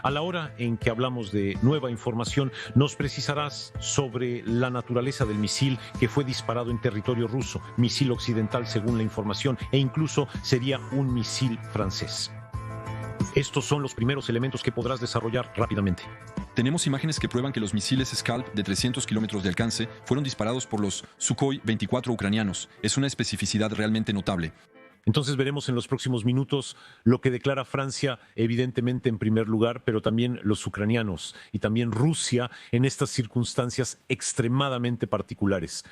A la hora en que hablamos de nueva información, nos precisarás sobre la naturaleza del misil que fue disparado en territorio ruso, misil occidental según la información, e incluso sería un misil francés. Estos son los primeros elementos que podrás desarrollar rápidamente. Tenemos imágenes que prueban que los misiles Scalp de 300 kilómetros de alcance fueron disparados por los Sukhoi 24 ucranianos. Es una especificidad realmente notable. Entonces veremos en los próximos minutos lo que declara Francia, evidentemente en primer lugar, pero también los ucranianos y también Rusia en estas circunstancias extremadamente particulares.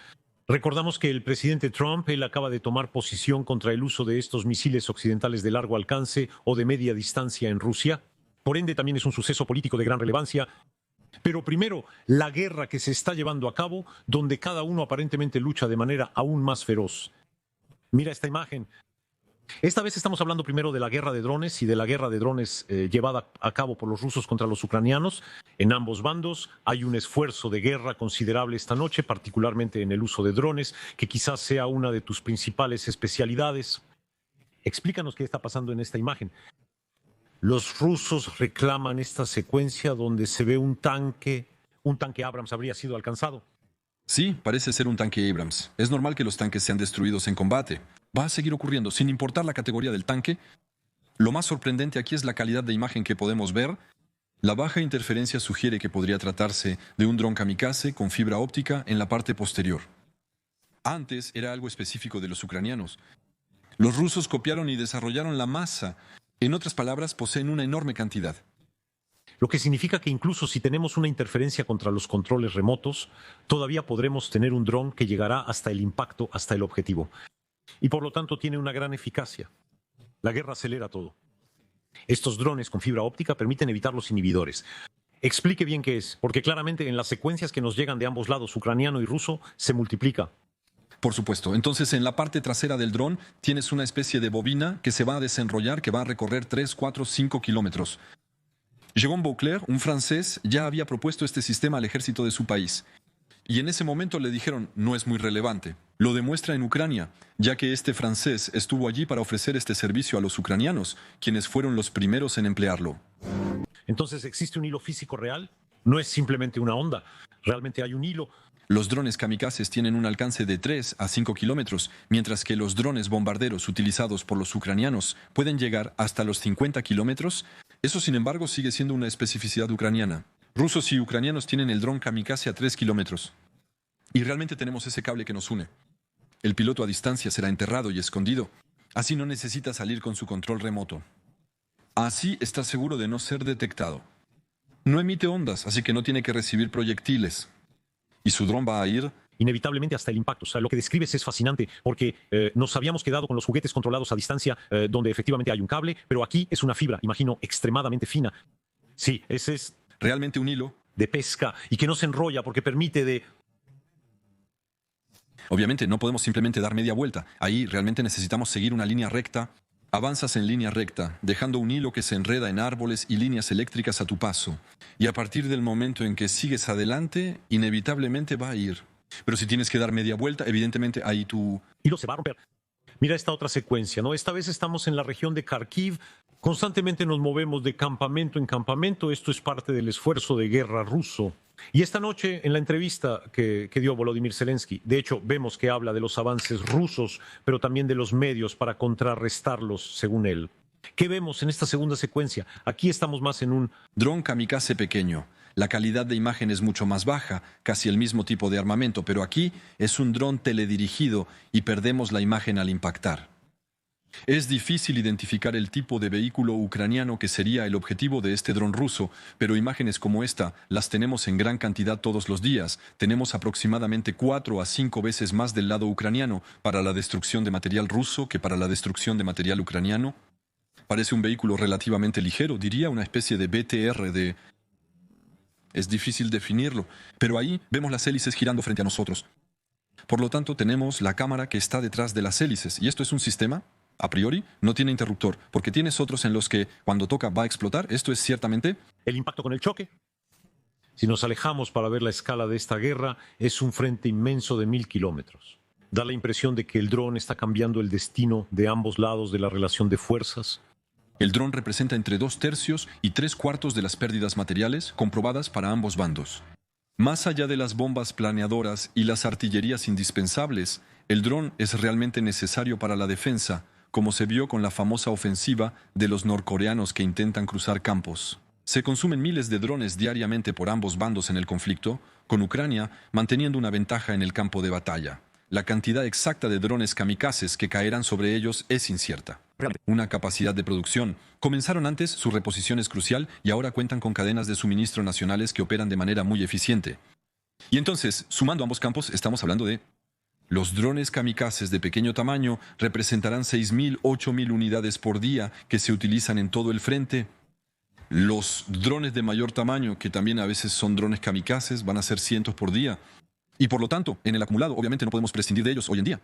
Recordamos que el presidente Trump, él acaba de tomar posición contra el uso de estos misiles occidentales de largo alcance o de media distancia en Rusia. Por ende, también es un suceso político de gran relevancia. Pero primero, la guerra que se está llevando a cabo, donde cada uno aparentemente lucha de manera aún más feroz. Mira esta imagen. Esta vez estamos hablando primero de la guerra de drones y de la guerra de drones llevada a cabo por los rusos contra los ucranianos. En ambos bandos hay un esfuerzo de guerra considerable esta noche, particularmente en el uso de drones, que quizás sea una de tus principales especialidades. Explícanos qué está pasando en esta imagen. Los rusos reclaman esta secuencia donde se ve un tanque Abrams habría sido alcanzado. Sí, parece ser un tanque Abrams. Es normal que los tanques sean destruidos en combate. Va a seguir ocurriendo, sin importar la categoría del tanque. Lo más sorprendente aquí es la calidad de imagen que podemos ver. La baja interferencia sugiere que podría tratarse de un dron kamikaze con fibra óptica en la parte posterior. Antes era algo específico de los ucranianos. Los rusos copiaron y desarrollaron la masa. En otras palabras, poseen una enorme cantidad. Lo que significa que incluso si tenemos una interferencia contra los controles remotos, todavía podremos tener un dron que llegará hasta el impacto, hasta el objetivo. Y por lo tanto tiene una gran eficacia. La guerra acelera todo. Estos drones con fibra óptica permiten evitar los inhibidores. Explique bien qué es, porque claramente en las secuencias que nos llegan de ambos lados, ucraniano y ruso, se multiplica. Por supuesto. Entonces, en la parte trasera del dron tienes una especie de bobina que se va a desenrollar, que va a recorrer 3, 4, 5 kilómetros. Jérôme Beauclerc, un francés, ya había propuesto este sistema al ejército de su país. Y en ese momento le dijeron, no es muy relevante. Lo demuestra en Ucrania, ya que este francés estuvo allí para ofrecer este servicio a los ucranianos, quienes fueron los primeros en emplearlo. Entonces, ¿existe un hilo físico real? No es simplemente una onda. Realmente hay un hilo. Los drones kamikazes tienen un alcance de 3 a 5 kilómetros, mientras que los drones bombarderos utilizados por los ucranianos pueden llegar hasta los 50 kilómetros. Eso, sin embargo, sigue siendo una especificidad ucraniana. Rusos y ucranianos tienen el dron kamikaze a 3 kilómetros. Y realmente tenemos ese cable que nos une. El piloto a distancia será enterrado y escondido. Así no necesita salir con su control remoto. Así está seguro de no ser detectado. No emite ondas, así que no tiene que recibir proyectiles. Y su dron va a ir inevitablemente hasta el impacto. O sea, lo que describes es fascinante porque nos habíamos quedado con los juguetes controlados a distancia donde efectivamente hay un cable, pero aquí es una fibra, imagino, extremadamente fina. Sí, ese es realmente un hilo de pesca y que no se enrolla porque permite de... Obviamente no podemos simplemente dar media vuelta. Ahí realmente necesitamos seguir una línea recta. Avanzas en línea recta, dejando un hilo que se enreda en árboles y líneas eléctricas a tu paso. Y a partir del momento en que sigues adelante, inevitablemente va a ir. Pero si tienes que dar media vuelta, evidentemente ahí tu hilo se va a romper. Mira esta otra secuencia, ¿no? Esta vez estamos en la región de Kharkiv. Constantemente nos movemos de campamento en campamento. Esto es parte del esfuerzo de guerra ruso. Y esta noche, en la entrevista que dio Volodymyr Zelensky, de hecho, vemos que habla de los avances rusos, pero también de los medios para contrarrestarlos, según él. ¿Qué vemos en esta segunda secuencia? Aquí estamos más en un dron kamikaze pequeño. La calidad de imagen es mucho más baja, casi el mismo tipo de armamento, pero aquí es un dron teledirigido y perdemos la imagen al impactar. Es difícil identificar el tipo de vehículo ucraniano que sería el objetivo de este dron ruso, pero imágenes como esta las tenemos en gran cantidad todos los días. Tenemos aproximadamente 4 a 5 veces más del lado ucraniano para la destrucción de material ruso que para la destrucción de material ucraniano. Parece un vehículo relativamente ligero, diría una especie de BTR de... Es difícil definirlo, pero ahí vemos las hélices girando frente a nosotros. Por lo tanto, tenemos la cámara que está detrás de las hélices, y esto es un sistema... A priori, no tiene interruptor, porque tienes otros en los que cuando toca va a explotar. Esto es ciertamente el impacto con el choque. Si nos alejamos para ver la escala de esta guerra, es un frente inmenso de 1000 kilómetros. Da la impresión de que el dron está cambiando el destino de ambos lados de la relación de fuerzas. El dron representa entre 2/3 y 3/4 de las pérdidas materiales comprobadas para ambos bandos. Más allá de las bombas planeadoras y las artillerías indispensables, el dron es realmente necesario para la defensa, como se vio con la famosa ofensiva de los norcoreanos que intentan cruzar campos. Se consumen miles de drones diariamente por ambos bandos en el conflicto, con Ucrania manteniendo una ventaja en el campo de batalla. La cantidad exacta de drones kamikazes que caerán sobre ellos es incierta. Una capacidad de producción. Comenzaron antes, su reposición es crucial y ahora cuentan con cadenas de suministro nacionales que operan de manera muy eficiente. Y entonces, sumando ambos campos, estamos hablando de... Los drones kamikazes de pequeño tamaño representarán 6.000, 8.000 unidades por día que se utilizan en todo el frente. Los drones de mayor tamaño, que también a veces son drones kamikazes, van a ser cientos por día. Y por lo tanto, en el acumulado, obviamente no podemos prescindir de ellos hoy en día.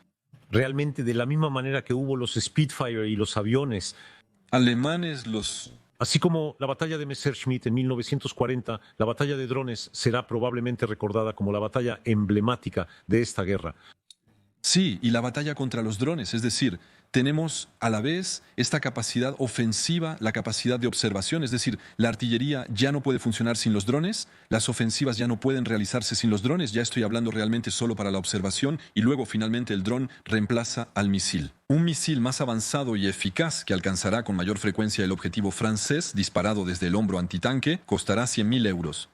Realmente, de la misma manera que hubo los Spitfire y los aviones, Alemanes, los... así como la batalla de Messerschmitt en 1940, la batalla de drones será probablemente recordada como la batalla emblemática de esta guerra. Sí, y la batalla contra los drones, es decir, tenemos a la vez esta capacidad ofensiva, la capacidad de observación, es decir, la artillería ya no puede funcionar sin los drones, las ofensivas ya no pueden realizarse sin los drones, ya estoy hablando realmente solo para la observación, y luego finalmente el dron reemplaza al misil. Un misil más avanzado y eficaz que alcanzará con mayor frecuencia el objetivo francés, disparado desde el hombro antitanque, costará 100.000 euros.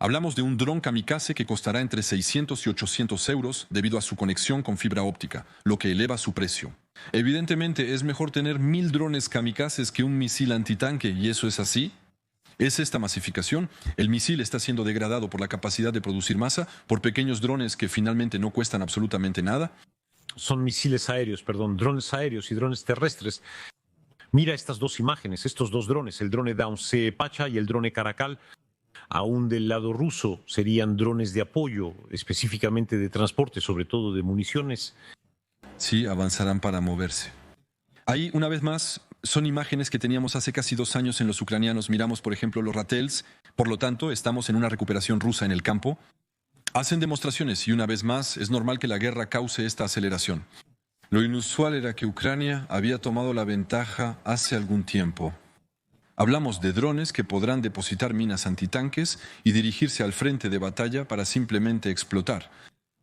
Hablamos de un dron kamikaze que costará entre 600 y 800 euros debido a su conexión con fibra óptica, lo que eleva su precio. Evidentemente es mejor tener 1.000 drones kamikazes que un misil antitanque, y eso es así. Es esta masificación. El misil está siendo degradado por la capacidad de producir masa, por pequeños drones que finalmente no cuestan absolutamente nada. Son misiles aéreos, perdón, drones aéreos y drones terrestres. Mira estas dos imágenes, estos dos drones, el drone Downsé Pacha y el drone Caracal. Aún del lado ruso serían drones de apoyo, específicamente de transporte, sobre todo de municiones. Sí, avanzarán para moverse. Ahí, una vez más, son imágenes que teníamos hace casi 2 años en los ucranianos. Miramos, por ejemplo, los Ratels. Por lo tanto, estamos en una recuperación rusa en el campo. Hacen demostraciones y una vez más es normal que la guerra cause esta aceleración. Lo inusual era que Ucrania había tomado la ventaja hace algún tiempo. Hablamos de drones que podrán depositar minas antitanques y dirigirse al frente de batalla para simplemente explotar.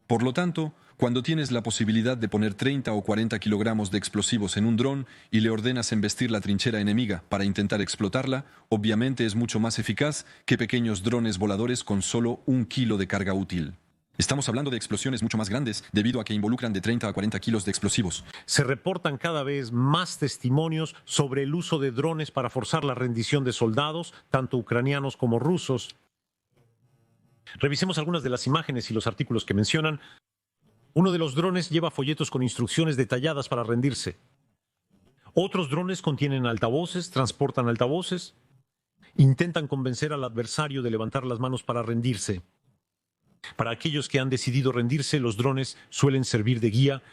Por lo tanto, cuando tienes la posibilidad de poner 30 o 40 kilogramos de explosivos en un dron y le ordenas embestir la trinchera enemiga para intentar explotarla, obviamente es mucho más eficaz que pequeños drones voladores con solo 1 kilo de carga útil. Estamos hablando de explosiones mucho más grandes debido a que involucran de 30 a 40 kilos de explosivos. Se reportan cada vez más testimonios sobre el uso de drones para forzar la rendición de soldados, tanto ucranianos como rusos. Revisemos algunas de las imágenes y los artículos que mencionan. Uno de los drones lleva folletos con instrucciones detalladas para rendirse. Otros drones contienen altavoces, transportan altavoces, intentan convencer al adversario de levantar las manos para rendirse. Para aquellos que han decidido rendirse, los drones suelen servir de guía.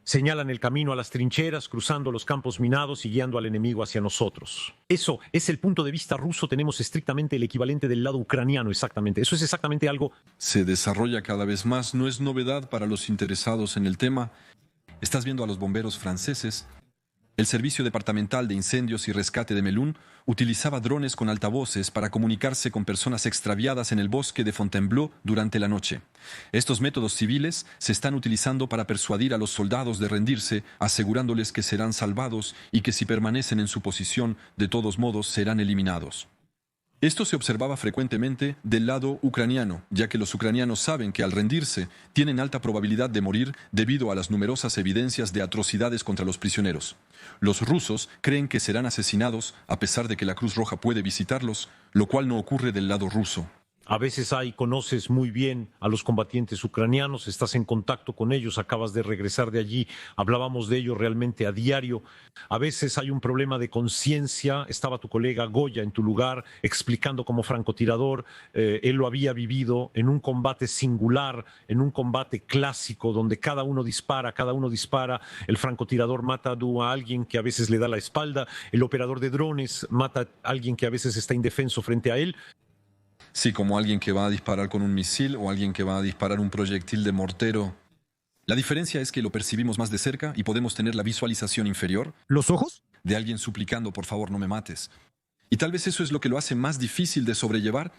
Señalan el camino a las trincheras, cruzando los campos minados y guiando al enemigo hacia nosotros. Eso es el punto de vista ruso. Tenemos estrictamente el equivalente del lado ucraniano, exactamente. Eso es exactamente algo... Se desarrolla cada vez más, no es novedad para los interesados en el tema. Estás viendo a los bomberos franceses. El Servicio Departamental de Incendios y Rescate de Melun utilizaba drones con altavoces para comunicarse con personas extraviadas en el bosque de Fontainebleau durante la noche. Estos métodos civiles se están utilizando para persuadir a los soldados de rendirse, asegurándoles que serán salvados y que si permanecen en su posición, de todos modos serán eliminados. Esto se observaba frecuentemente del lado ucraniano, ya que los ucranianos saben que al rendirse tienen alta probabilidad de morir debido a las numerosas evidencias de atrocidades contra los prisioneros. Los rusos creen que serán asesinados a pesar de que la Cruz Roja puede visitarlos, lo cual no ocurre del lado ruso. A veces conoces muy bien a los combatientes ucranianos, estás en contacto con ellos, acabas de regresar de allí, hablábamos de ello realmente a diario. A veces hay un problema de conciencia, estaba tu colega Goya en tu lugar explicando como francotirador, él lo había vivido en un combate singular, en un combate clásico donde cada uno dispara, el francotirador mata a alguien que a veces le da la espalda, el operador de drones mata a alguien que a veces está indefenso frente a él. Sí, como alguien que va a disparar con un misil o alguien que va a disparar un proyectil de mortero. La diferencia es que lo percibimos más de cerca y podemos tener la visualización inferior. ¿Los ojos? de alguien suplicando, por favor, no me mates. Y tal vez eso es lo que lo hace más difícil de sobrellevar.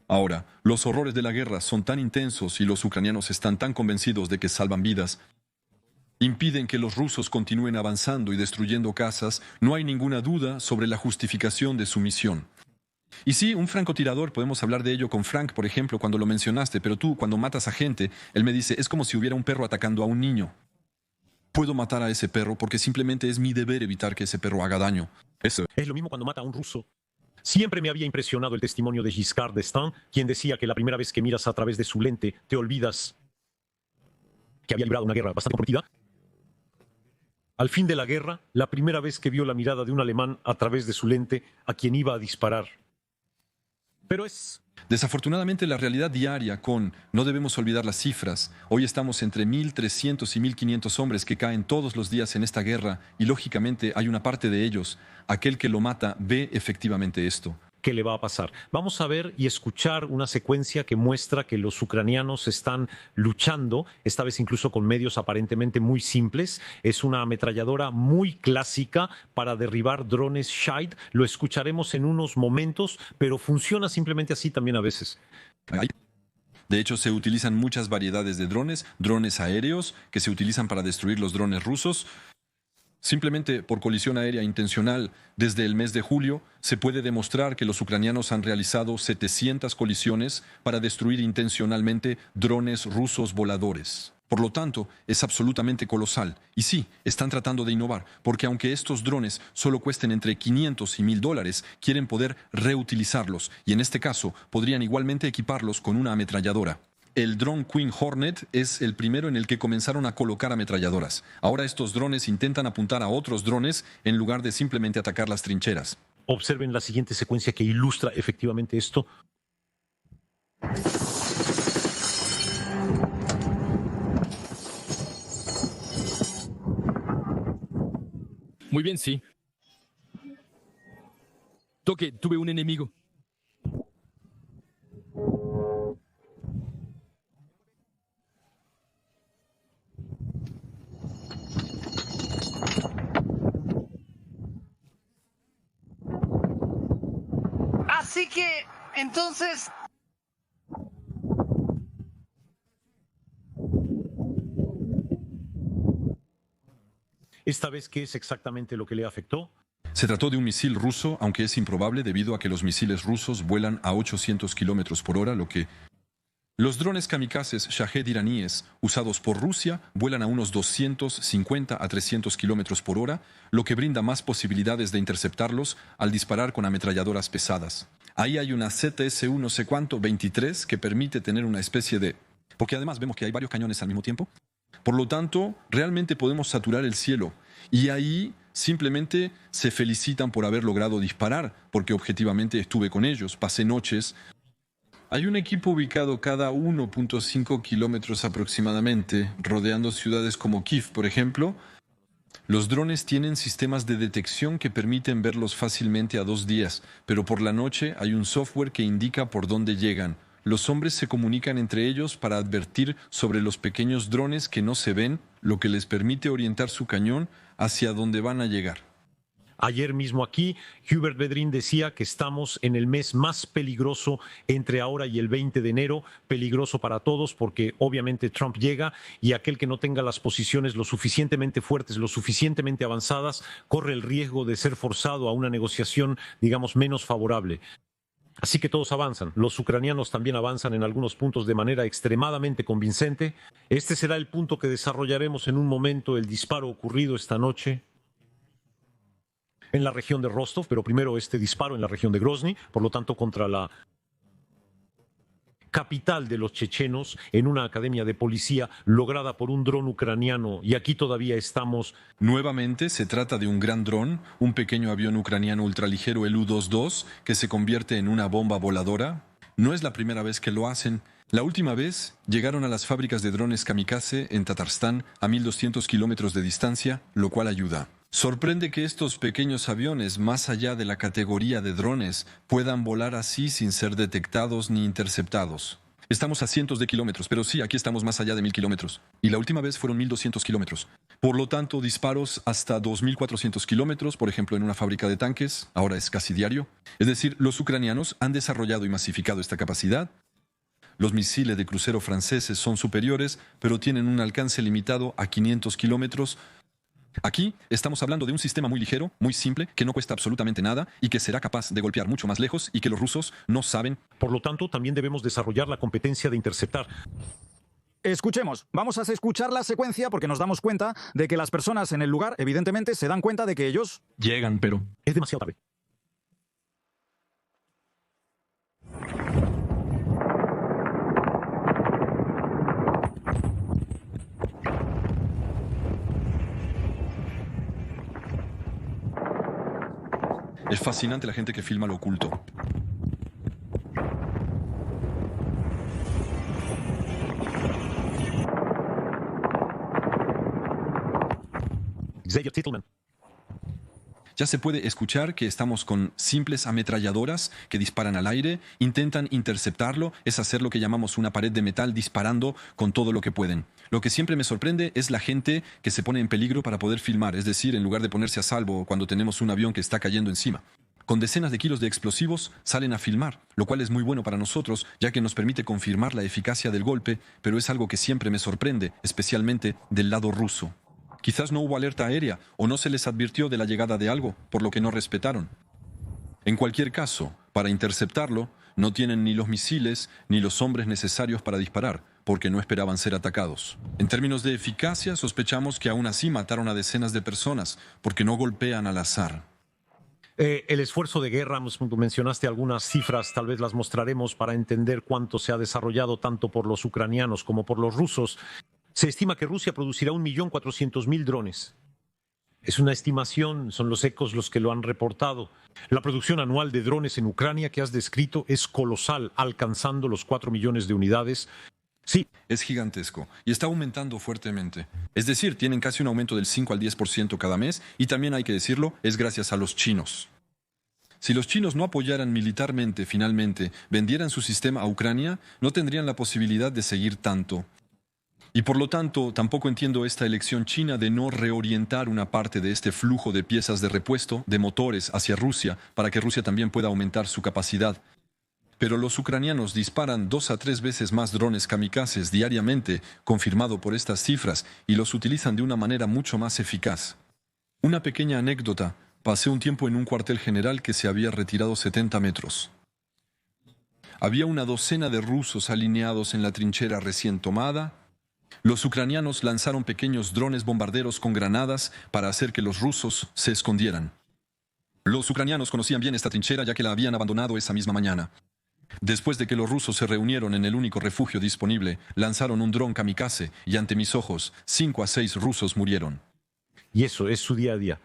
Ahora, los horrores de la guerra son tan intensos y los ucranianos están tan convencidos de que salvan vidas, impiden que los rusos continúen avanzando y destruyendo casas. No hay ninguna duda sobre la justificación de su misión. Y sí, un francotirador, podemos hablar de ello con Frank, por ejemplo, cuando lo mencionaste, pero tú, cuando matas a gente, él me dice, es como si hubiera un perro atacando a un niño. Puedo matar a ese perro porque simplemente es mi deber evitar que ese perro haga daño. Eso. Es lo mismo cuando mata a un ruso. Siempre me había impresionado el testimonio de Giscard d'Estaing, quien decía que la primera vez que miras a través de su lente, te olvidas que había librado una guerra bastante comprometida. Al fin de la guerra, la primera vez que vio la mirada de un alemán a través de su lente a quien iba a disparar. Pero es... Desafortunadamente, la realidad diaria no debemos olvidar las cifras. Hoy estamos entre 1.300 y 1.500 hombres que caen todos los días en esta guerra y lógicamente hay una parte de ellos, aquel que lo mata, ve efectivamente esto. ¿Qué le va a pasar? Vamos a ver y escuchar una secuencia que muestra que los ucranianos están luchando, esta vez incluso con medios aparentemente muy simples. Es una ametralladora muy clásica para derribar drones Shahed. Lo escucharemos en unos momentos, pero funciona simplemente así también a veces. De hecho, se utilizan muchas variedades de drones aéreos que se utilizan para destruir los drones rusos. Simplemente por colisión aérea intencional, desde el mes de julio, se puede demostrar que los ucranianos han realizado 700 colisiones para destruir intencionalmente drones rusos voladores. Por lo tanto, es absolutamente colosal. Y sí, están tratando de innovar, porque aunque estos drones solo cuesten entre 500 y $1,000, quieren poder reutilizarlos, y en este caso, podrían igualmente equiparlos con una ametralladora. El dron Queen Hornet es el primero en el que comenzaron a colocar ametralladoras. Ahora estos drones intentan apuntar a otros drones en lugar de simplemente atacar las trincheras. Observen la siguiente secuencia que ilustra efectivamente esto. Muy bien, sí. Toque, tuve un enemigo. Así que, entonces... Esta vez, ¿qué es exactamente lo que le afectó? Se trató de un misil ruso, aunque es improbable debido a que los misiles rusos vuelan a 800 kilómetros por hora, lo que... Los drones kamikazes Shahed iraníes usados por Rusia vuelan a unos 250 a 300 kilómetros por hora, lo que brinda más posibilidades de interceptarlos al disparar con ametralladoras pesadas. Ahí hay una CTS-1 no sé cuánto, 23, que permite tener una especie de... Porque además vemos que hay varios cañones al mismo tiempo. Por lo tanto, realmente podemos saturar el cielo. Y ahí simplemente se felicitan por haber logrado disparar, porque objetivamente estuve con ellos, pasé noches. Hay un equipo ubicado cada 1.5 kilómetros aproximadamente, rodeando ciudades como Kiev, por ejemplo. Los drones tienen sistemas de detección que permiten verlos fácilmente a 2 días, pero por la noche hay un software que indica por dónde llegan. Los hombres se comunican entre ellos para advertir sobre los pequeños drones que no se ven, lo que les permite orientar su cañón hacia donde van a llegar. Ayer mismo aquí, Hubert Vedrin decía que estamos en el mes más peligroso entre ahora y el 20 de enero, peligroso para todos porque obviamente Trump llega y aquel que no tenga las posiciones lo suficientemente fuertes, lo suficientemente avanzadas, corre el riesgo de ser forzado a una negociación, digamos, menos favorable. Así que todos avanzan. Los ucranianos también avanzan en algunos puntos de manera extremadamente convincente. Este será el punto que desarrollaremos en un momento, el disparo ocurrido esta noche en la región de Rostov, pero primero este disparo en la región de Grozny, por lo tanto contra la capital de los chechenos, en una academia de policía lograda por un dron ucraniano, y aquí todavía estamos. Nuevamente se trata de un gran dron, un pequeño avión ucraniano ultraligero, el U-22, que se convierte en una bomba voladora. No es la primera vez que lo hacen. La última vez llegaron a las fábricas de drones kamikaze en Tatarstán a 1.200 kilómetros de distancia, lo cual ayuda. Sorprende que estos pequeños aviones, más allá de la categoría de drones, puedan volar así sin ser detectados ni interceptados. Estamos a cientos de kilómetros, pero sí, aquí estamos más allá de 1.000 kilómetros. Y la última vez fueron 1.200 kilómetros. Por lo tanto, disparos hasta 2.400 kilómetros, por ejemplo, en una fábrica de tanques, ahora es casi diario. Es decir, los ucranianos han desarrollado y masificado esta capacidad. Los misiles de crucero franceses son superiores, pero tienen un alcance limitado a 500 kilómetros. Aquí estamos hablando de un sistema muy ligero, muy simple, que no cuesta absolutamente nada y que será capaz de golpear mucho más lejos y que los rusos no saben. Por lo tanto, también debemos desarrollar la competencia de interceptar. Escuchemos, vamos a escuchar la secuencia porque nos damos cuenta de que las personas en el lugar evidentemente se dan cuenta de que ellos... Llegan, pero... Es demasiado tarde. Es fascinante la gente que filma lo oculto. Xavier Titelman. Ya se puede escuchar que estamos con simples ametralladoras que disparan al aire, intentan interceptarlo, es hacer lo que llamamos una pared de metal disparando con todo lo que pueden. Lo que siempre me sorprende es la gente que se pone en peligro para poder filmar, es decir, en lugar de ponerse a salvo cuando tenemos un avión que está cayendo encima. Con decenas de kilos de explosivos salen a filmar, lo cual es muy bueno para nosotros, ya que nos permite confirmar la eficacia del golpe, pero es algo que siempre me sorprende, especialmente del lado ruso. Quizás no hubo alerta aérea o no se les advirtió de la llegada de algo, por lo que no respetaron. En cualquier caso, para interceptarlo, no tienen ni los misiles ni los hombres necesarios para disparar, porque no esperaban ser atacados. En términos de eficacia, sospechamos que aún así mataron a decenas de personas, porque no golpean al azar. El esfuerzo de guerra, mencionaste algunas cifras, tal vez las mostraremos para entender cuánto se ha desarrollado tanto por los ucranianos como por los rusos. Se estima que Rusia producirá 1.400.000 drones. Es una estimación, son los ecos los que lo han reportado. La producción anual de drones en Ucrania que has descrito es colosal, alcanzando los 4 millones de unidades. Sí, Es gigantesco y está aumentando fuertemente. Es decir, tienen casi un aumento del 5 al 10% cada mes y también hay que decirlo, es gracias a los chinos. Si los chinos no apoyaran militarmente, finalmente, vendieran su sistema a Ucrania, no tendrían la posibilidad de seguir tanto. Y por lo tanto, tampoco entiendo esta elección china de no reorientar una parte de este flujo de piezas de repuesto, de motores, hacia Rusia, para que Rusia también pueda aumentar su capacidad. Pero los ucranianos disparan 2 a 3 veces más drones kamikazes diariamente, confirmado por estas cifras, y los utilizan de una manera mucho más eficaz. Una pequeña anécdota. Pasé un tiempo en un cuartel general que se había retirado 70 metros. Había una docena de rusos alineados en la trinchera recién tomada. Los ucranianos lanzaron pequeños drones bombarderos con granadas para hacer que los rusos se escondieran. Los ucranianos conocían bien esta trinchera ya que la habían abandonado esa misma mañana. Después de que los rusos se reunieron en el único refugio disponible, lanzaron un dron kamikaze y ante mis ojos, 5 a 6 rusos murieron. y eso es su día a día.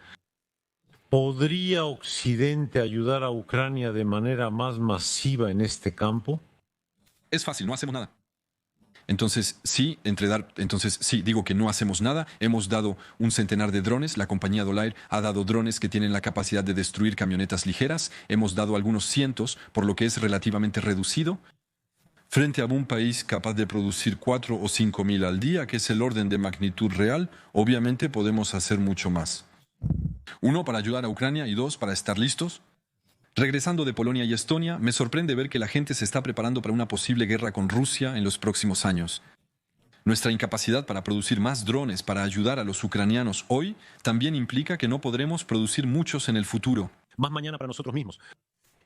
¿Podría Occidente ayudar a Ucrania de manera más masiva en este campo? Es fácil, no hacemos nada. Entonces sí, digo que no hacemos nada. Hemos dado un centenar de drones. La compañía Dolair ha dado drones que tienen la capacidad de destruir camionetas ligeras. Hemos dado algunos cientos, por lo que es relativamente reducido. Frente a un país capaz de producir 4 o 5 mil al día, que es el orden de magnitud real, obviamente podemos hacer mucho más. 1, para ayudar a Ucrania y 2, para estar listos. Regresando de Polonia y Estonia, me sorprende ver que la gente se está preparando para una posible guerra con Rusia en los próximos años. Nuestra incapacidad para producir más drones para ayudar a los ucranianos hoy también implica que no podremos producir muchos en el futuro. Más mañana para nosotros mismos.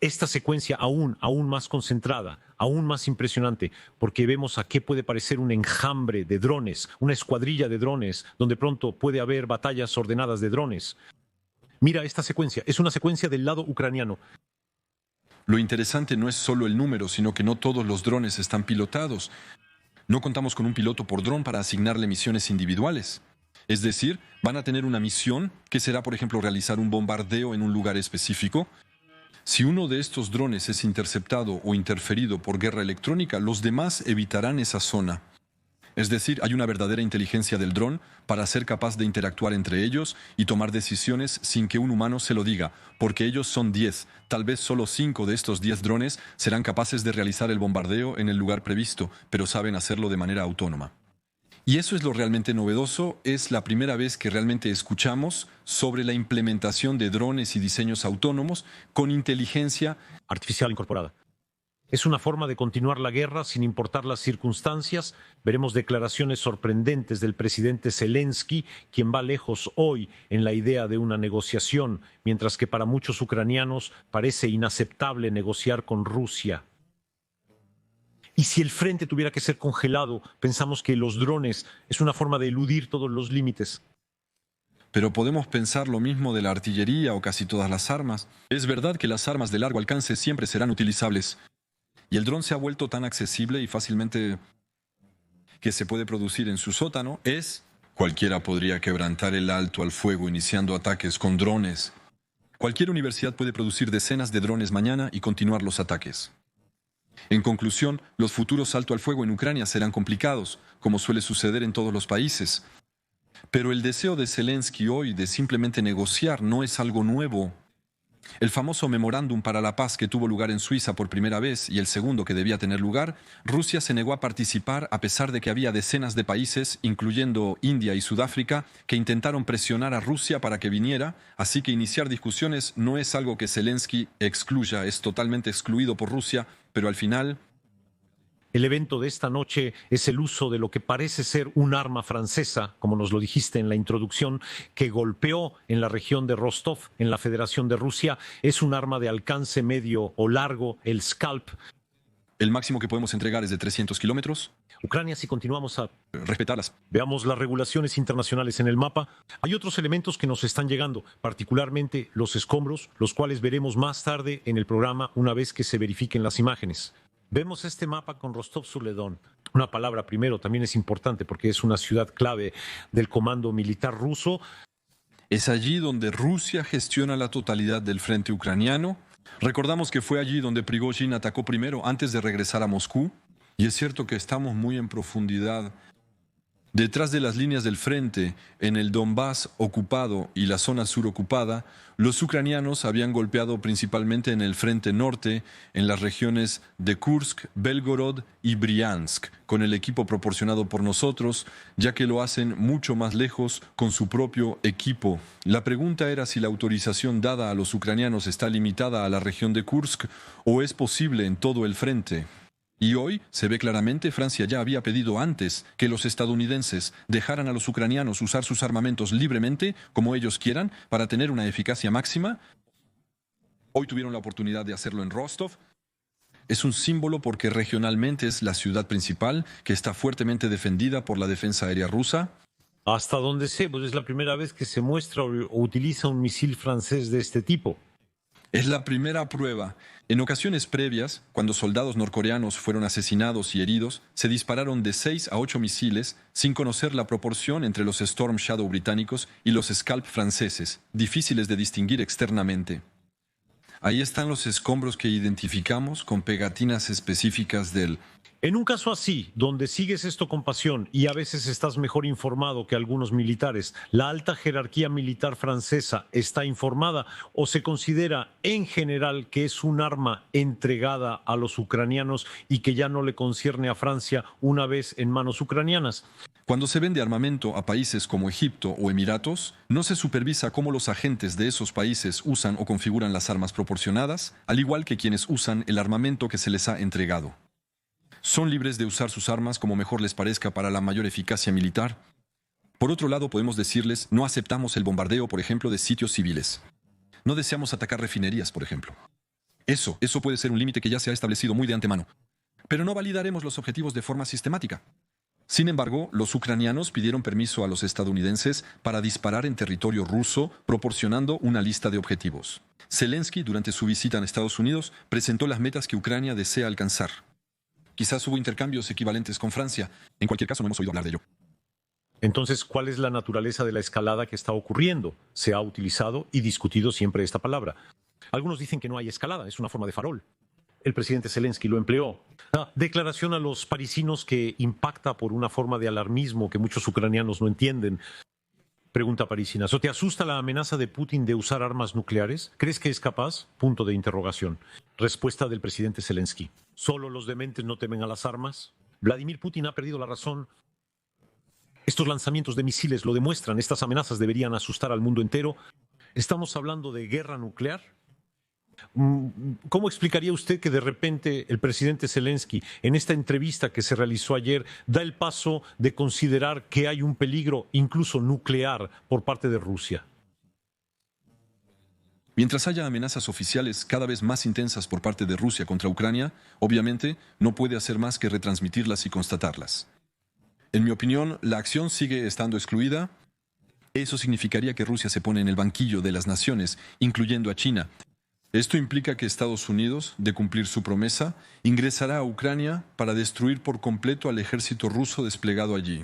Esta secuencia aún más concentrada, aún más impresionante, porque vemos a qué puede parecer un enjambre de drones, una escuadrilla de drones, donde pronto puede haber batallas ordenadas de drones. Mira esta secuencia, es una secuencia del lado ucraniano. Lo interesante no es solo el número, sino que no todos los drones están pilotados. No contamos con un piloto por dron para asignarle misiones individuales. Es decir, van a tener una misión que será, por ejemplo, realizar un bombardeo en un lugar específico. Si uno de estos drones es interceptado o interferido por guerra electrónica, los demás evitarán esa zona. Es decir, hay una verdadera inteligencia del dron para ser capaz de interactuar entre ellos y tomar decisiones sin que un humano se lo diga, porque ellos son 10, tal vez solo 5 de estos 10 drones serán capaces de realizar el bombardeo en el lugar previsto, pero saben hacerlo de manera autónoma. Y eso es lo realmente novedoso, es la primera vez que realmente escuchamos sobre la implementación de drones y diseños autónomos con inteligencia Artificial incorporada. Es una forma de continuar la guerra sin importar las circunstancias. Veremos declaraciones sorprendentes del presidente Zelensky, quien va lejos hoy en la idea de una negociación, mientras que para muchos ucranianos parece inaceptable negociar con Rusia. Y si el frente tuviera que ser congelado, pensamos que los drones es una forma de eludir todos los límites. Pero podemos pensar lo mismo de la artillería o casi todas las armas. Es verdad que las armas de largo alcance siempre serán utilizables. Y el dron se ha vuelto tan accesible y fácilmente que se puede producir en su sótano. Cualquiera podría quebrantar el alto al fuego iniciando ataques con drones. Cualquier universidad puede producir decenas de drones mañana y continuar los ataques. En conclusión, los futuros alto al fuego en Ucrania serán complicados, como suele suceder en todos los países. Pero el deseo de Zelensky hoy de simplemente negociar no es algo nuevo. El famoso memorándum para la paz que tuvo lugar en Suiza por primera vez y el segundo que debía tener lugar, Rusia se negó a participar a pesar de que había decenas de países, incluyendo India y Sudáfrica, que intentaron presionar a Rusia para que viniera, así que iniciar discusiones no es algo que Zelensky excluya, es totalmente excluido por Rusia, pero al final El evento de esta noche es el uso de lo que parece ser un arma francesa, como nos lo dijiste en la introducción, que golpeó en la región de Rostov, en la Federación de Rusia. Es un arma de alcance medio o largo, el Scalp. el máximo que podemos entregar es de 300 kilómetros. Ucrania, si continuamos a Respetarlas. Veamos las regulaciones internacionales en el mapa. Hay otros elementos que nos están llegando, particularmente los escombros, los cuales veremos más tarde en el programa una vez que se verifiquen las imágenes. Vemos este mapa con Rostov-sur-le-Don. Una palabra primero también es importante porque es una ciudad clave del comando militar ruso. Es allí donde Rusia gestiona la totalidad del frente ucraniano. Recordamos que fue allí donde Prigozhin atacó primero antes de regresar a Moscú. Y es cierto que estamos muy en profundidad. Detrás de las líneas del frente, en el Donbass ocupado y la zona sur ocupada, los ucranianos habían golpeado principalmente en el frente norte, en las regiones de Kursk, Belgorod y Briansk, con el equipo proporcionado por nosotros, ya que lo hacen mucho más lejos con su propio equipo. La pregunta era si la autorización dada a los ucranianos está limitada a la región de Kursk o es posible en todo el frente. Y hoy se ve claramente, Francia ya había pedido antes que los estadounidenses dejaran a los ucranianos usar sus armamentos libremente, como ellos quieran, para tener una eficacia máxima. Hoy tuvieron la oportunidad de hacerlo en Rostov. Es un símbolo porque regionalmente es la ciudad principal que está fuertemente defendida por la defensa aérea rusa. Hasta donde sé, pues es la primera vez que se muestra o utiliza un misil francés de este tipo. Es la primera prueba. En ocasiones previas, cuando soldados norcoreanos fueron asesinados y heridos, se dispararon de 6 a 8 misiles sin conocer la proporción entre los Storm Shadow británicos y los Scalp franceses, difíciles de distinguir externamente. Ahí están los escombros que identificamos con pegatinas específicas del... En un caso así, donde sigues esto con pasión y a veces estás mejor informado que algunos militares, ¿la alta jerarquía militar francesa está informada o se considera en general que es un arma entregada a los ucranianos y que ya no le concierne a Francia una vez en manos ucranianas? Cuando se vende armamento a países como Egipto o Emiratos, no se supervisa cómo los agentes de esos países usan o configuran las armas proporcionadas, al igual que quienes usan el armamento que se les ha entregado. Son libres de usar sus armas como mejor les parezca para la mayor eficacia militar. Por otro lado, podemos decirles, no aceptamos el bombardeo, por ejemplo, de sitios civiles. No deseamos atacar refinerías, por ejemplo. Eso puede ser un límite que ya se ha establecido muy de antemano. Pero no validaremos los objetivos de forma sistemática. Sin embargo, los ucranianos pidieron permiso a los estadounidenses para disparar en territorio ruso, proporcionando una lista de objetivos. Zelensky, durante su visita en Estados Unidos, presentó las metas que Ucrania desea alcanzar. Quizás hubo intercambios equivalentes con Francia. En cualquier caso, no hemos oído hablar de ello. Entonces, ¿cuál es la naturaleza de la escalada que está ocurriendo? Se ha utilizado y discutido siempre esta palabra. Algunos dicen que no hay escalada, es una forma de farol. El presidente Zelensky lo empleó. Declaración a los parisinos que impacta por una forma de alarmismo que muchos ucranianos no entienden. Pregunta parisina. ¿So te asusta la amenaza de Putin de usar armas nucleares? ¿Crees que es capaz? Punto de interrogación. Respuesta del presidente Zelensky. ¿Solo los dementes no temen a las armas? Vladimir Putin ha perdido la razón. Estos lanzamientos de misiles lo demuestran, estas amenazas deberían asustar al mundo entero. ¿Estamos hablando de guerra nuclear? ¿Cómo explicaría usted que de repente el presidente Zelensky, en esta entrevista que se realizó ayer, da el paso de considerar que hay un peligro incluso nuclear por parte de Rusia? Mientras haya amenazas oficiales cada vez más intensas por parte de Rusia contra Ucrania, obviamente no puede hacer más que retransmitirlas y constatarlas. En mi opinión, la acción sigue estando excluida. Eso significaría que Rusia se pone en el banquillo de las naciones, incluyendo a China. Esto implica que Estados Unidos, de cumplir su promesa, ingresará a Ucrania para destruir por completo al ejército ruso desplegado allí.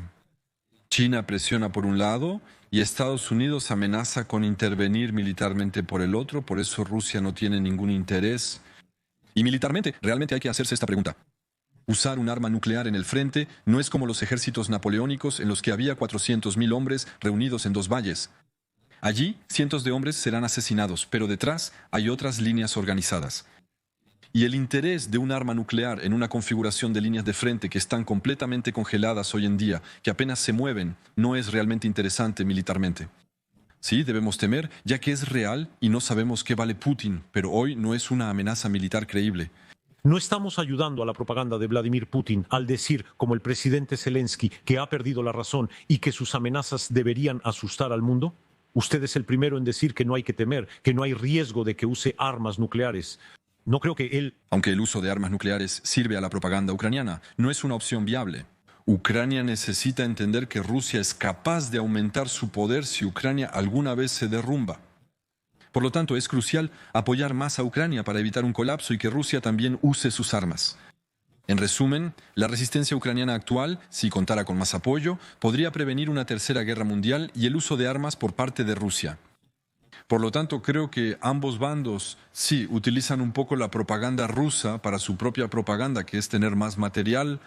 China presiona por un lado y Estados Unidos amenaza con intervenir militarmente por el otro, por eso Rusia no tiene ningún interés. Y militarmente, realmente hay que hacerse esta pregunta. Usar un arma nuclear en el frente no es como los ejércitos napoleónicos en los que había 400.000 hombres reunidos en dos valles. Allí, cientos de hombres serán asesinados, pero detrás hay otras líneas organizadas. Y el interés de un arma nuclear en una configuración de líneas de frente que están completamente congeladas hoy en día, que apenas se mueven, no es realmente interesante militarmente. Sí, debemos temer, ya que es real y no sabemos qué vale Putin, pero hoy no es una amenaza militar creíble. ¿No estamos ayudando a la propaganda de Vladimir Putin al decir, como el presidente Zelensky, que ha perdido la razón y que sus amenazas deberían asustar al mundo? Usted es el primero en decir que no hay que temer, que no hay riesgo de que use armas nucleares. No creo que él... Aunque el uso de armas nucleares sirve a la propaganda ucraniana, no es una opción viable. Ucrania necesita entender que Rusia es capaz de aumentar su poder si Ucrania alguna vez se derrumba. Por lo tanto, es crucial apoyar más a Ucrania para evitar un colapso y que Rusia también use sus armas. En resumen, la resistencia ucraniana actual, si contara con más apoyo, podría prevenir una tercera guerra mundial y el uso de armas por parte de Rusia. Por lo tanto, creo que ambos bandos sí utilizan un poco la propaganda rusa para su propia propaganda, que es tener más material,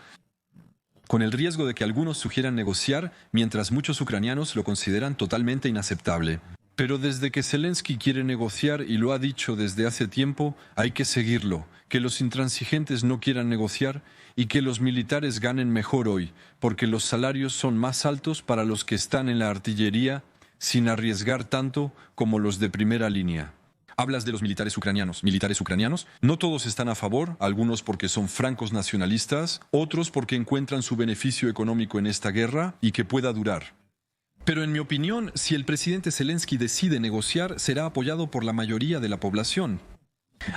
con el riesgo de que algunos sugieran negociar, mientras muchos ucranianos lo consideran totalmente inaceptable. Pero desde que Zelensky quiere negociar, y lo ha dicho desde hace tiempo, hay que seguirlo, que los intransigentes no quieran negociar y que los militares ganen mejor hoy, porque los salarios son más altos para los que están en la artillería sin arriesgar tanto como los de primera línea. Hablas de los militares ucranianos. ¿Militares ucranianos? No todos están a favor, algunos porque son francos nacionalistas, otros porque encuentran su beneficio económico en esta guerra y que pueda durar. Pero en mi opinión, si el presidente Zelensky decide negociar, será apoyado por la mayoría de la población.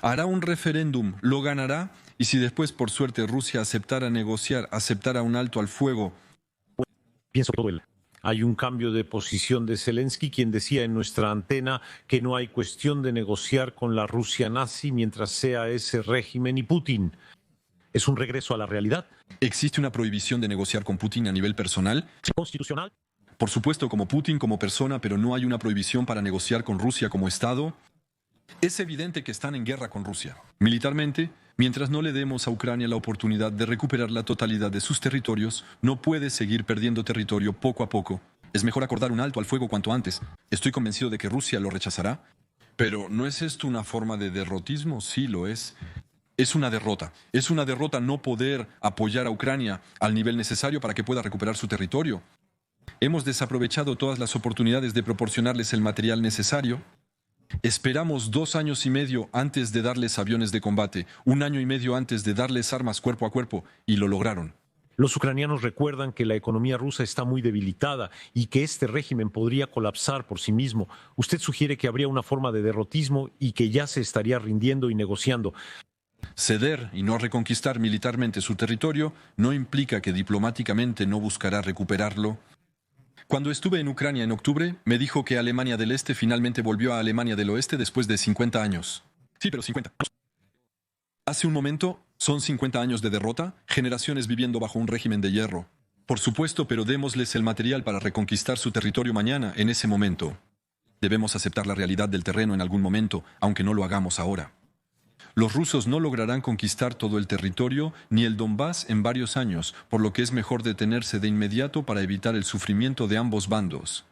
Hará un referéndum, lo ganará, y si después por suerte Rusia aceptara negociar, aceptara un alto al fuego. Pienso todo él. Hay un cambio de posición de Zelensky, quien decía en nuestra antena que no hay cuestión de negociar con la Rusia nazi mientras sea ese régimen y Putin. ¿Es un regreso a la realidad? ¿Existe una prohibición de negociar con Putin a nivel personal? ¿Constitucional? Por supuesto, como Putin, como persona, pero no hay una prohibición para negociar con Rusia como Estado. Es evidente que están en guerra con Rusia. Militarmente, mientras no le demos a Ucrania la oportunidad de recuperar la totalidad de sus territorios, no puede seguir perdiendo territorio poco a poco. Es mejor acordar un alto al fuego cuanto antes. Estoy convencido de que Rusia lo rechazará. Pero ¿no es esto una forma de derrotismo? Sí, lo es. Es una derrota. Es una derrota no poder apoyar a Ucrania al nivel necesario para que pueda recuperar su territorio. Hemos desaprovechado todas las oportunidades de proporcionarles el material necesario. Esperamos 2 años y medio antes de darles aviones de combate, 1 año y medio antes de darles armas cuerpo a cuerpo, y lo lograron. Los ucranianos recuerdan que la economía rusa está muy debilitada y que este régimen podría colapsar por sí mismo. Usted sugiere que habría una forma de derrotismo y que ya se estaría rindiendo y negociando. Ceder y no reconquistar militarmente su territorio no implica que diplomáticamente no buscará recuperarlo. Cuando estuve en Ucrania en octubre, me dijo que Alemania del Este finalmente volvió a Alemania del Oeste después de 50 años. Sí, pero 50 años. Hace un momento, son 50 años de derrota, generaciones viviendo bajo un régimen de hierro. Por supuesto, pero démosles el material para reconquistar su territorio mañana, en ese momento. Debemos aceptar la realidad del terreno en algún momento, aunque no lo hagamos ahora. Los rusos no lograrán conquistar todo el territorio ni el Donbass en varios años, por lo que es mejor detenerse de inmediato para evitar el sufrimiento de ambos bandos.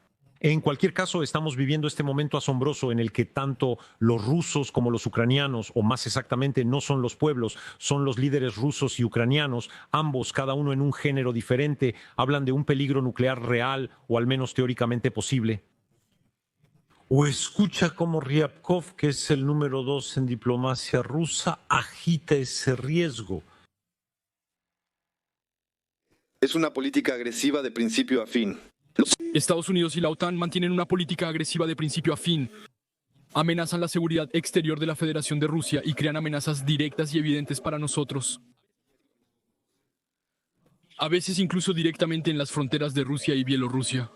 En cualquier caso, estamos viviendo este momento asombroso en el que tanto los rusos como los ucranianos, o más exactamente, no son los pueblos, son los líderes rusos y ucranianos, ambos, cada uno en un género diferente, hablan de un peligro nuclear real o al menos teóricamente posible. O escucha cómo Ryabkov, que es el número 2 en diplomacia rusa, agita ese riesgo. Es una política agresiva de principio a fin. Estados Unidos y la OTAN mantienen una política agresiva de principio a fin. Amenazan la seguridad exterior de la Federación de Rusia y crean amenazas directas y evidentes para nosotros. A veces incluso directamente en las fronteras de Rusia y Bielorrusia.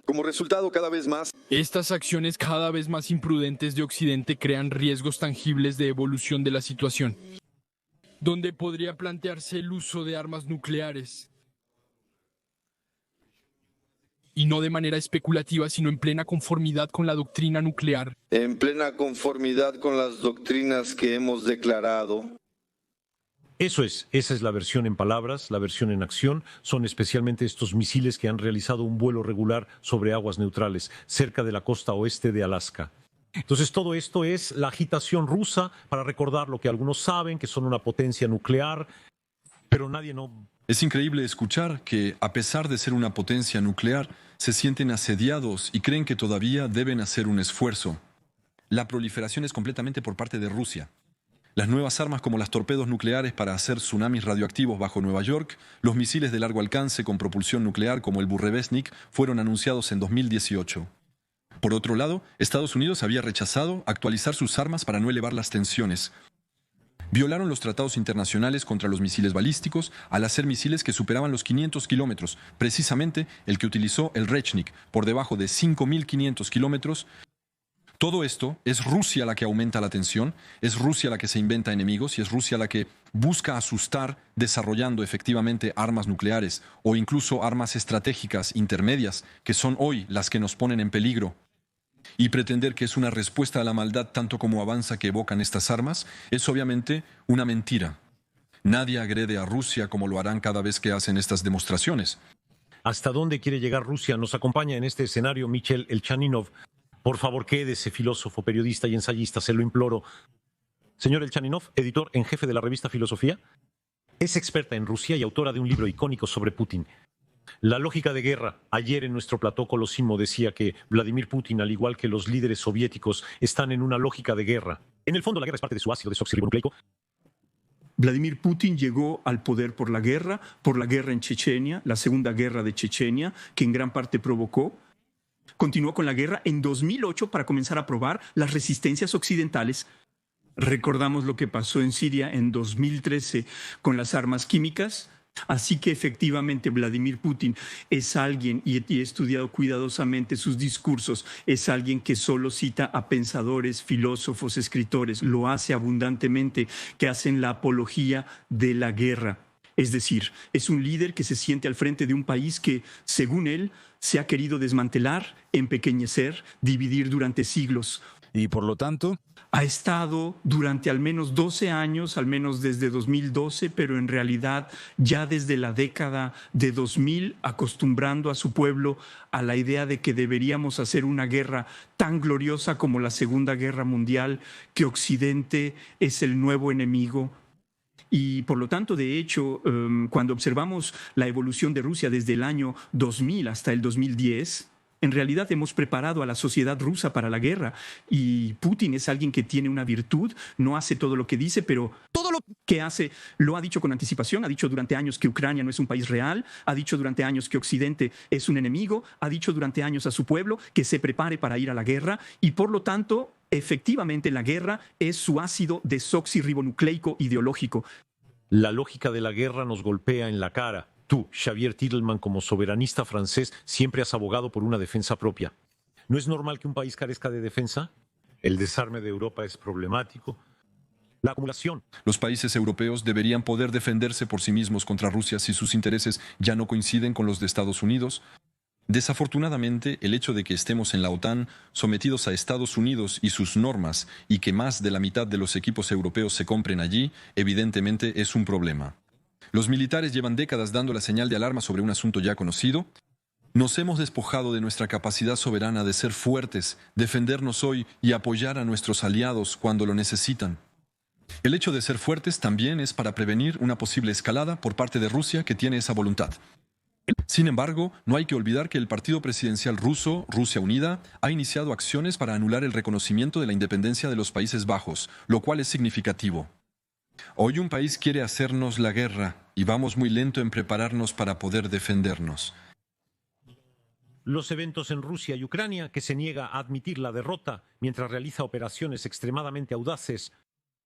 Como resultado, cada vez más, Estas acciones cada vez más imprudentes de Occidente crean riesgos tangibles de evolución de la situación, donde podría plantearse el uso de armas nucleares. Y no de manera especulativa, sino en plena conformidad con la doctrina nuclear. en plena conformidad con las doctrinas que hemos declarado, Esa es la versión en palabras, la versión en acción. Son especialmente estos misiles que han realizado un vuelo regular sobre aguas neutrales, cerca de la costa oeste de Alaska. Entonces todo esto es la agitación rusa para recordar lo que algunos saben, que son una potencia nuclear, pero nadie no... Es increíble escuchar que, a pesar de ser una potencia nuclear, se sienten asediados y creen que todavía deben hacer un esfuerzo. La proliferación es completamente por parte de Rusia. Las nuevas armas como las torpedos nucleares para hacer tsunamis radioactivos bajo Nueva York, los misiles de largo alcance con propulsión nuclear como el Burevestnik fueron anunciados en 2018. Por otro lado, Estados Unidos había rechazado actualizar sus armas para no elevar las tensiones. Violaron los tratados internacionales contra los misiles balísticos al hacer misiles que superaban los 500 kilómetros, precisamente el que utilizó el Rechnik, por debajo de 5.500 kilómetros. Todo esto es Rusia la que aumenta la tensión, es Rusia la que se inventa enemigos y es Rusia la que busca asustar desarrollando efectivamente armas nucleares o incluso armas estratégicas intermedias, que son hoy las que nos ponen en peligro. Y pretender que es una respuesta a la maldad tanto como avanza que evocan estas armas es obviamente una mentira. Nadie agrede a Rusia como lo harán cada vez que hacen estas demostraciones. ¿Hasta dónde quiere llegar Rusia? Nos acompaña en este escenario Michel Elchaninov. Por favor, quédese, filósofo, periodista y ensayista, se lo imploro. Señor Elchaninov, editor en jefe de la revista Filosofía, es experta en Rusia y autora de un libro icónico sobre Putin. La lógica de guerra. Ayer en nuestro plató Colosimo decía que Vladimir Putin, al igual que los líderes soviéticos, están en una lógica de guerra. En el fondo, la guerra es parte de su ácido desoxirribonucleico. Vladimir Putin llegó al poder por la guerra en Chechenia, la segunda guerra de Chechenia, que en gran parte provocó. Continuó con la guerra en 2008 para comenzar a probar las resistencias occidentales. Recordamos lo que pasó en Siria en 2013 con las armas químicas. Así que efectivamente Vladimir Putin es alguien, y he estudiado cuidadosamente sus discursos, es alguien que solo cita a pensadores, filósofos, escritores, lo hace abundantemente, que hacen la apología de la guerra. Es decir, es un líder que se siente al frente de un país que, según él, se ha querido desmantelar, empequeñecer, dividir durante siglos. Y por lo tanto, Ha estado durante al menos 12 años, al menos desde 2012, pero en realidad ya desde la década de 2000, acostumbrando a su pueblo a la idea de que deberíamos hacer una guerra tan gloriosa como la Segunda Guerra Mundial, que Occidente es el nuevo enemigo. Y por lo tanto, de hecho, cuando observamos la evolución de Rusia desde el año 2000 hasta el 2010, en realidad hemos preparado a la sociedad rusa para la guerra, y Putin es alguien que tiene una virtud, no hace todo lo que dice, pero todo lo que hace lo ha dicho con anticipación. Ha dicho durante años que Ucrania no es un país real, ha dicho durante años que Occidente es un enemigo, ha dicho durante años a su pueblo que se prepare para ir a la guerra, y por lo tanto, efectivamente, la guerra es su ácido desoxirribonucleico ideológico. La lógica de la guerra nos golpea en la cara. Tú, Xavier Titelman, como soberanista francés, siempre has abogado por una defensa propia. ¿No es normal que un país carezca de defensa? El desarme de Europa es problemático. La acumulación. Los países europeos deberían poder defenderse por sí mismos contra Rusia si sus intereses ya no coinciden con los de Estados Unidos. Desafortunadamente, el hecho de que estemos en la OTAN, sometidos a Estados Unidos y sus normas, y que más de la mitad de los equipos europeos se compren allí, evidentemente es un problema. Los militares llevan décadas dando la señal de alarma sobre un asunto ya conocido. Nos hemos despojado de nuestra capacidad soberana de ser fuertes, defendernos hoy y apoyar a nuestros aliados cuando lo necesitan. El hecho de ser fuertes también es para prevenir una posible escalada por parte de Rusia, que tiene esa voluntad. Sin embargo, no hay que olvidar que el partido presidencial ruso, Rusia Unida, ha iniciado acciones para anular el reconocimiento de la independencia de los Países Bajos, lo cual es significativo. Hoy un país quiere hacernos la guerra y vamos muy lento en prepararnos para poder defendernos. Los eventos en Rusia y Ucrania, que se niega a admitir la derrota mientras realiza operaciones extremadamente audaces,